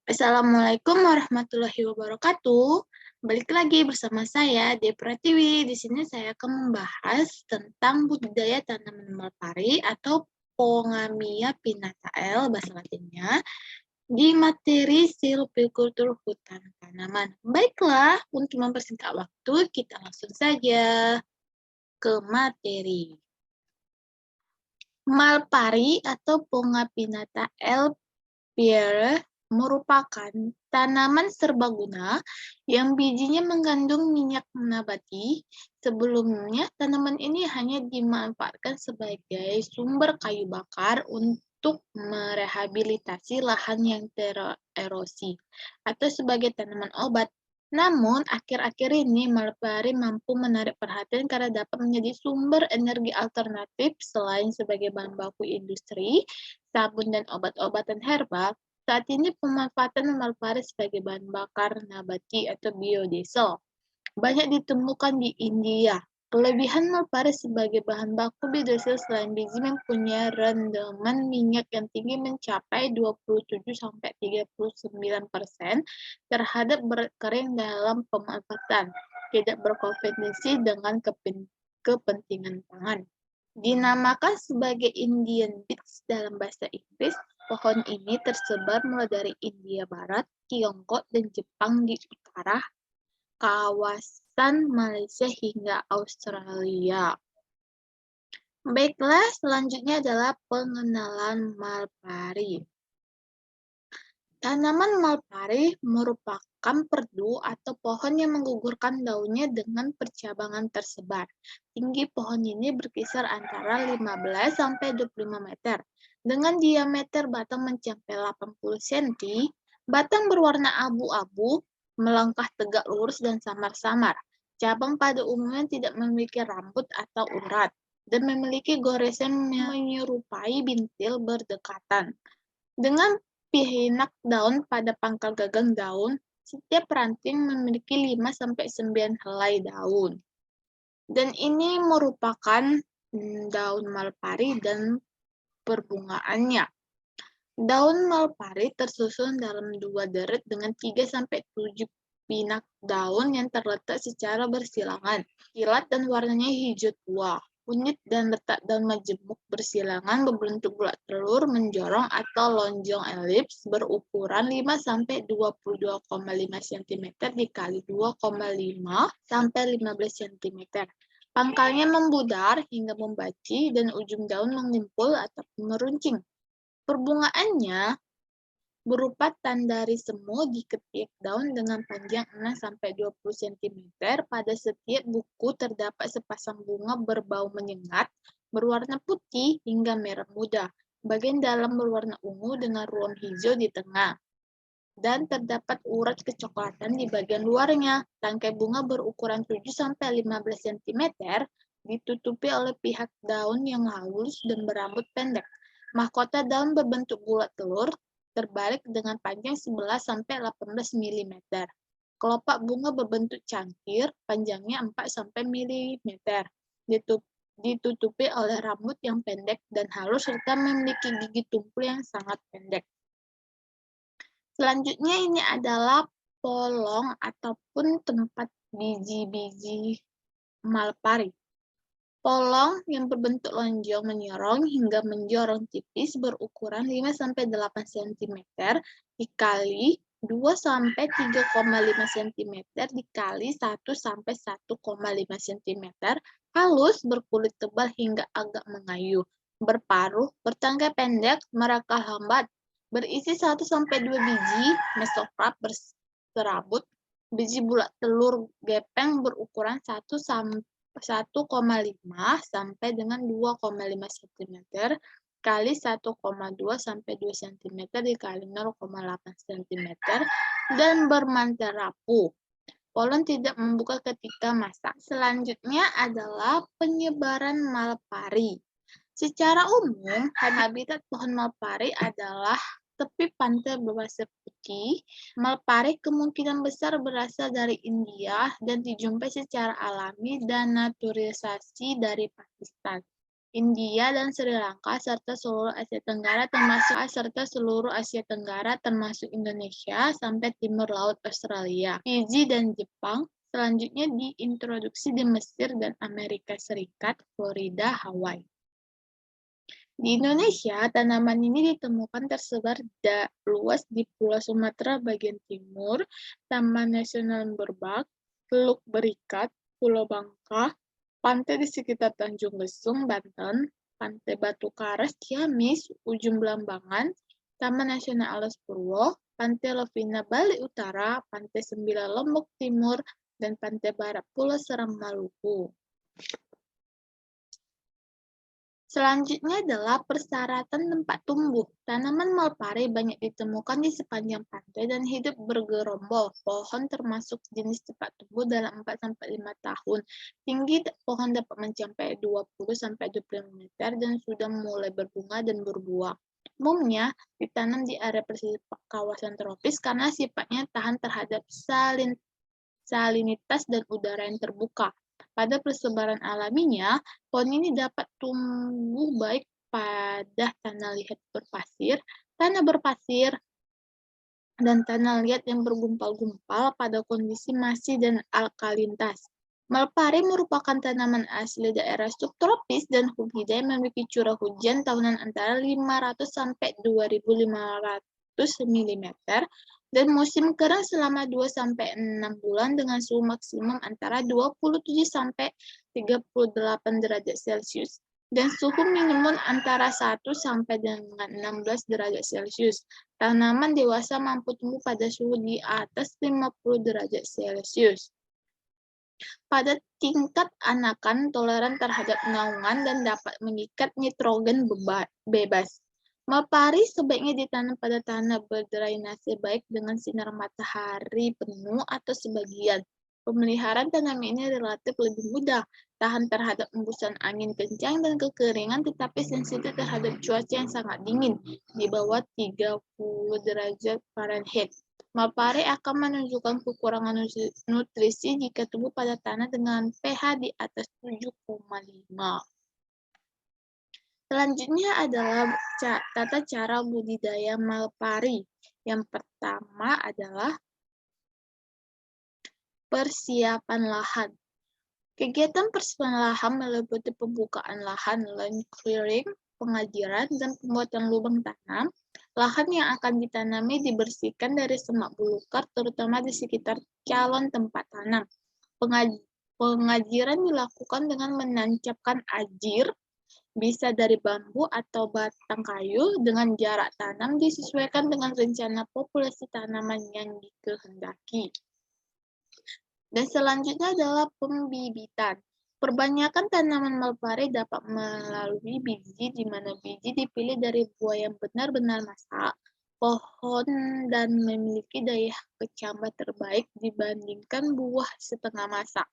Assalamualaikum warahmatullahi wabarakatuh. Balik lagi bersama saya, Dewi Pratiwi. Di sini saya akan membahas tentang budidaya tanaman mulpari atau Pongamia pinnata bahasa Latinnya di materi silvikultur hutan tanaman. Baiklah, untuk mempersingkat waktu, kita langsung saja ke materi. Malpari atau Ponga pinnata Pierre merupakan tanaman serbaguna yang bijinya mengandung minyak nabati. Sebelumnya, tanaman ini hanya dimanfaatkan sebagai sumber kayu bakar untuk merehabilitasi lahan yang tererosi atau sebagai tanaman obat. Namun, akhir-akhir ini Malpari mampu menarik perhatian karena dapat menjadi sumber energi alternatif selain sebagai bahan baku industri, sabun dan obat-obatan herbal. Saat ini pemanfaatan Malpari sebagai bahan bakar nabati atau biodiesel banyak ditemukan di India. Kelebihan Malpari sebagai bahan baku biodiesel selain biji mempunyai rendaman minyak yang tinggi mencapai 27–39% terhadap berat kering dalam pemanfaatan, tidak berkompetisi dengan kepentingan pangan. Dinamakan sebagai Indian beech dalam bahasa Inggris, pohon ini tersebar mulai dari India Barat, Tiongkok, dan Jepang di utara, kawasan Malaysia hingga Australia. Baiklah, selanjutnya adalah pengenalan Malpari. Tanaman Malpari merupakan perdu atau pohon yang menggugurkan daunnya dengan percabangan tersebar. Tinggi pohon ini berkisar antara 15–25 meter. Dengan diameter batang mencapai 80 cm, batang berwarna abu-abu, melangkah tegak lurus dan samar-samar. Cabang pada umumnya tidak memiliki rambut atau urat dan memiliki goresan menyerupai bintil berdekatan. Dengan pinak daun pada pangkal gagang daun, setiap ranting memiliki 5–9 helai daun. Dan ini merupakan daun Malpari dan perbungaannya. Daun Malpari tersusun dalam 2 deret dengan 3–7 pinak daun yang terletak secara bersilangan. Kilat dan warnanya hijau tua. Kunyit dan letak daun majemuk bersilangan berbentuk bulat telur menjorong atau lonjong elips berukuran 5–22,5 cm dikali 2,5–15 cm. Pangkalnya membudar hingga membaci dan ujung daun mengumpul atau meruncing. Perbungaannya berupa tandari semu di ketiak daun dengan panjang 6–20 cm. Pada setiap buku terdapat sepasang bunga berbau menyengat, berwarna putih hingga merah muda. Bagian dalam berwarna ungu dengan ruang hijau di tengah. Dan terdapat urat kecoklatan di bagian luarnya. Tangkai bunga berukuran 7–15 cm ditutupi oleh pihak daun yang halus dan berambut pendek. Mahkota daun berbentuk bulat telur, terbalik dengan panjang 11–18 mm. Kelopak bunga berbentuk cangkir, panjangnya 4–mm. Ditutupi oleh rambut yang pendek dan halus serta memiliki gigi tumpul yang sangat pendek. Selanjutnya ini adalah polong ataupun tempat biji-biji Malpari. Polong yang berbentuk lonjong menyorong hingga menjorong tipis berukuran 5–8 cm dikali 2–3,5 cm dikali 1–1,5 cm, halus, berkulit tebal hingga agak mengayuh, berparuh, bertangkai pendek, merakah lambat, berisi 1–2 biji, mesokarp berserabut, biji bulat telur gepeng berukuran 1,5 sampai dengan 2,5 cm kali 1,2–2 cm dikali 0,8 cm dan bermantel rapuh. Polon tidak membuka ketika masak. Selanjutnya adalah penyebaran Malpari. Secara umum, habitat pohon Malpari adalah tepi pantai berpasir putih. Malpari kemungkinan besar berasal dari India dan dijumpai secara alami dan naturalisasi dari Pakistan. India dan Sri Lanka, serta seluruh Asia Tenggara termasuk Indonesia sampai timur laut Australia. Fiji dan Jepang selanjutnya diintroduksi di Mesir dan Amerika Serikat, Florida, Hawaii. Di Indonesia, tanaman ini ditemukan tersebar luas di Pulau Sumatera bagian timur, Taman Nasional Merbak, Teluk Berikat, Pulau Bangka, pantai di sekitar Tanjung Lesung, Banten, Pantai Batu Karas, Ciamis, Ujung Belambangan, Taman Nasional Alas Purwo, Pantai Lovina, Bali Utara, Pantai Sembilan Lombok Timur, dan Pantai Barat Pulau Seram, Maluku. Selanjutnya adalah persyaratan tempat tumbuh. Tanaman mulpari banyak ditemukan di sepanjang pantai dan hidup bergerombol. Pohon termasuk jenis cepat tumbuh dalam 4-5 tahun. Tinggi pohon dapat mencapai 20-25 meter dan sudah mulai berbunga dan berbuah. Umumnya ditanam di area pesisir kawasan tropis karena sifatnya tahan terhadap salinitas dan udara yang terbuka. Pada persebaran alaminya, pohon ini dapat tumbuh baik pada tanah liat berpasir, tanah berpasir, dan tanah liat yang bergumpal-gumpal pada kondisi masih dan alkalinitas. Mulpari merupakan tanaman asli daerah subtropis dan humida yang memiliki curah hujan tahunan antara 500 sampai 2.500 mm dan musim kering selama 2-6 bulan dengan suhu maksimum antara 27 sampai 38 derajat Celcius dan suhu minimum antara 1 sampai dengan 16 derajat Celcius. Tanaman dewasa mampu tumbuh pada suhu di atas 50 derajat Celcius. Pada tingkat anakan, toleran terhadap naungan dan dapat mengikat nitrogen bebas. Mulpari sebaiknya ditanam pada tanah berdrainase baik dengan sinar matahari penuh atau sebagian. Pemeliharaan tanaman ini relatif lebih mudah, tahan terhadap embusan angin kencang dan kekeringan, tetapi sensitif terhadap cuaca yang sangat dingin, di bawah 30 derajat Fahrenheit. Mulpari akan menunjukkan kekurangan nutrisi jika tumbuh pada tanah dengan pH di atas 7,5. Selanjutnya adalah tata cara budidaya mulpari. Yang pertama adalah persiapan lahan. Kegiatan persiapan lahan meliputi pembukaan lahan, land clearing, pengajiran, dan pembuatan lubang tanam. Lahan yang akan ditanami dibersihkan dari semak belukar, terutama di sekitar calon tempat tanam. Pengajiran dilakukan dengan menancapkan ajir, bisa dari bambu atau batang kayu, dengan jarak tanam disesuaikan dengan rencana populasi tanaman yang dikehendaki. Dan selanjutnya adalah pembibitan. Perbanyakan tanaman mulpari dapat melalui biji, di mana biji dipilih dari buah yang benar-benar masak, pohon, dan memiliki daya kecambah terbaik dibandingkan buah setengah masak.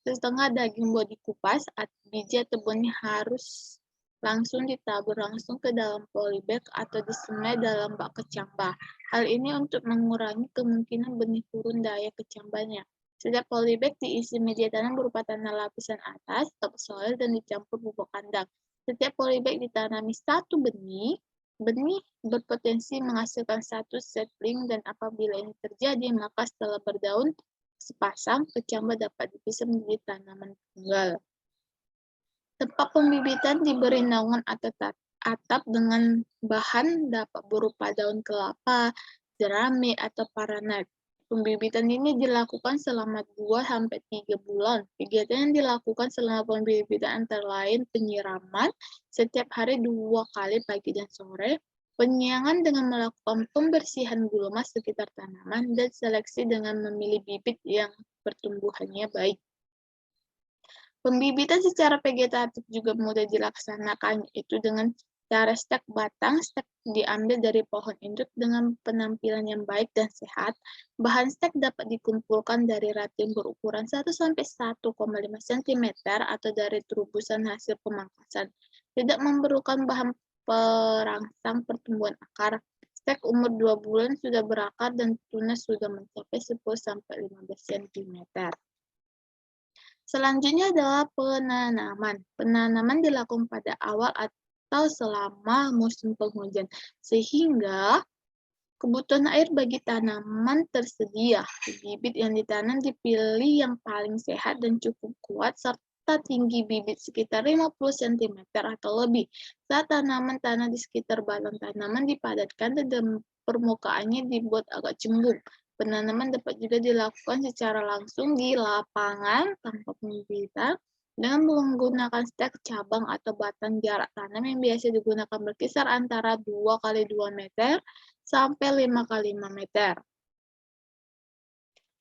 Setengah daging buah dikupas, biji atau buahnya harus langsung ditabur langsung ke dalam polybag atau disemai dalam bak kecambah. Hal ini untuk mengurangi kemungkinan benih turun daya kecambahnya. Setiap polybag diisi media tanam berupa tanah lapisan atas, topsoil, dan dicampur pupuk kandang. Setiap polybag ditanami satu benih. Benih berpotensi menghasilkan satu seedling, dan apabila ini terjadi, maka setelah berdaun sepasang, kecambah dapat dipisah menjadi tanaman tunggal. Tempat pembibitan diberi naungan atap dengan bahan dapat berupa daun kelapa, jerami, atau paranat. Pembibitan ini dilakukan selama 2-3 bulan. Kegiatan yang dilakukan selama pembibitan antara lain penyiraman setiap hari 2 kali pagi dan sore, penyiangan dengan melakukan pembersihan gulma sekitar tanaman, dan seleksi dengan memilih bibit yang pertumbuhannya baik. Pembibitan secara vegetatif juga mudah dilaksanakan, yaitu dengan cara stek batang. Stek diambil dari pohon induk dengan penampilan yang baik dan sehat. Bahan stek dapat dikumpulkan dari ranting berukuran 1-1,5 cm atau dari terobosan hasil pemangkasan. Tidak memerlukan bahan perangsang pertumbuhan akar. Stek umur 2 bulan sudah berakar dan tunas sudah mencapai 10-15 cm. Selanjutnya adalah penanaman. Penanaman dilakukan pada awal atau selama musim penghujan, sehingga kebutuhan air bagi tanaman tersedia. Bibit yang ditanam dipilih yang paling sehat dan cukup kuat, serta tinggi bibit sekitar 50 cm atau lebih. Saat tanaman tanah di sekitar balon tanaman dipadatkan dan permukaannya dibuat agak cembung. Penanaman dapat juga dilakukan secara langsung di lapangan tanpa pembibitan dengan menggunakan stek, cabang, atau batang. Jarak tanam yang biasa digunakan berkisar antara 2 kali 2 meter sampai 5 kali 5 meter.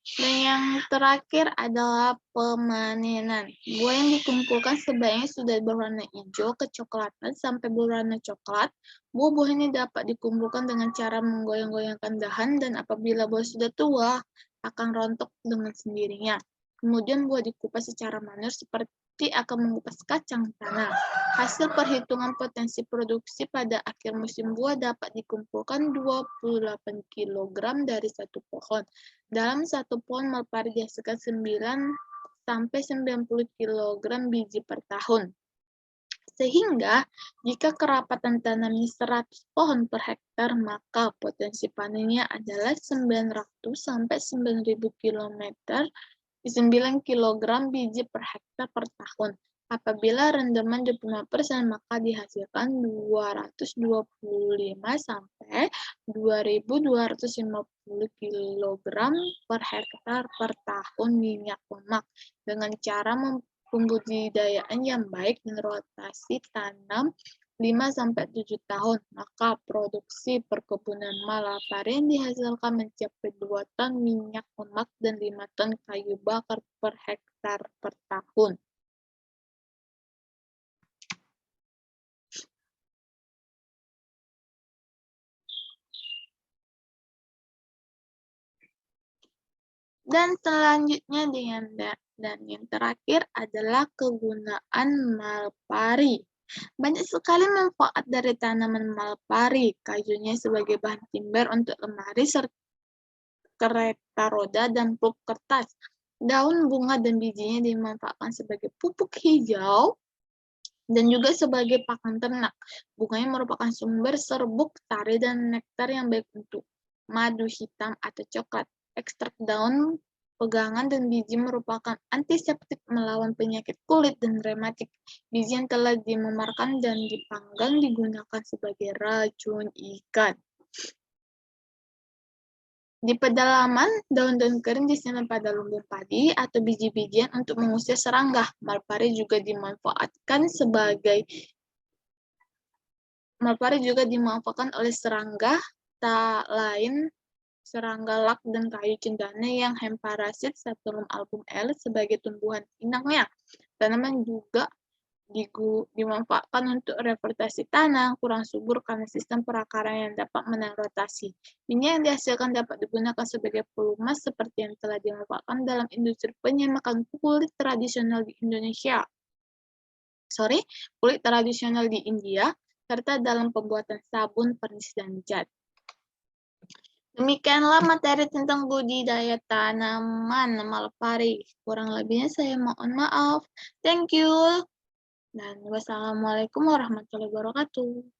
Dan yang terakhir adalah pemanenan. Buah yang dikumpulkan sebaiknya sudah berwarna hijau kecoklatan sampai berwarna coklat. Buah-buah ini dapat dikumpulkan dengan cara menggoyang-goyangkan dahan, dan apabila buah sudah tua, akan rontok dengan sendirinya. Kemudian buah dikupas secara manual seperti akan mengupas kacang tanah. Hasil perhitungan potensi produksi pada akhir musim buah dapat dikumpulkan 28 kg dari satu pohon. Dalam satu pohon malpari dihasilkan 9 sampai 90 kg biji per tahun. Sehingga jika kerapatan tanamnya 100 pohon per hektar, maka potensi panennya adalah 900 sampai 9.000 9 kg biji per hektar per tahun. Apabila rendaman 25%, maka dihasilkan 225 sampai 2.250 kg per hektar per tahun minyak lemak. Dengan cara pembudidayaan yang baik dan rotasi tanam 5-7 tahun, maka produksi perkebunan Malapari yang dihasilkan mencapai 2 ton minyak lemak dan 5 ton kayu bakar per hektar per tahun. Dan selanjutnya dan yang terakhir adalah kegunaan Malpari. Banyak sekali manfaat dari tanaman Malpari. Kayunya sebagai bahan timber untuk lemari, serta kereta roda, dan pulp kertas. Daun, bunga, dan bijinya dimanfaatkan sebagai pupuk hijau dan juga sebagai pakan ternak. Bunganya merupakan sumber serbuk, sari, dan nektar yang baik untuk madu hitam atau coklat. Ekstrak daun, pegangan, dan biji merupakan antiseptik melawan penyakit kulit dan rematik. Biji yang telah dimemarkan dan dipanggang digunakan sebagai racun ikan. Di pedalaman, daun-daun kering disimpan pada lumbung padi atau biji-bijian untuk mengusir serangga. Malpari juga dimanfaatkan oleh serangga tak lain serangga lak dan kayu cendana yang hemparasit Saturnum album L sebagai tumbuhan inangnya. Tanaman juga dimanfaatkan untuk revertasi tanah kurang subur karena sistem perakaran yang dapat menahan rotasi. Minyak yang dihasilkan dapat digunakan sebagai pelumas seperti yang telah dimanfaatkan dalam industri penyemakan kulit tradisional di India, serta dalam pembuatan sabun, pernis, dan cat. Demikianlah materi tentang budidaya tanaman Malpari. Kurang lebihnya saya mohon maaf. Thank you. Dan wassalamualaikum warahmatullahi wabarakatuh.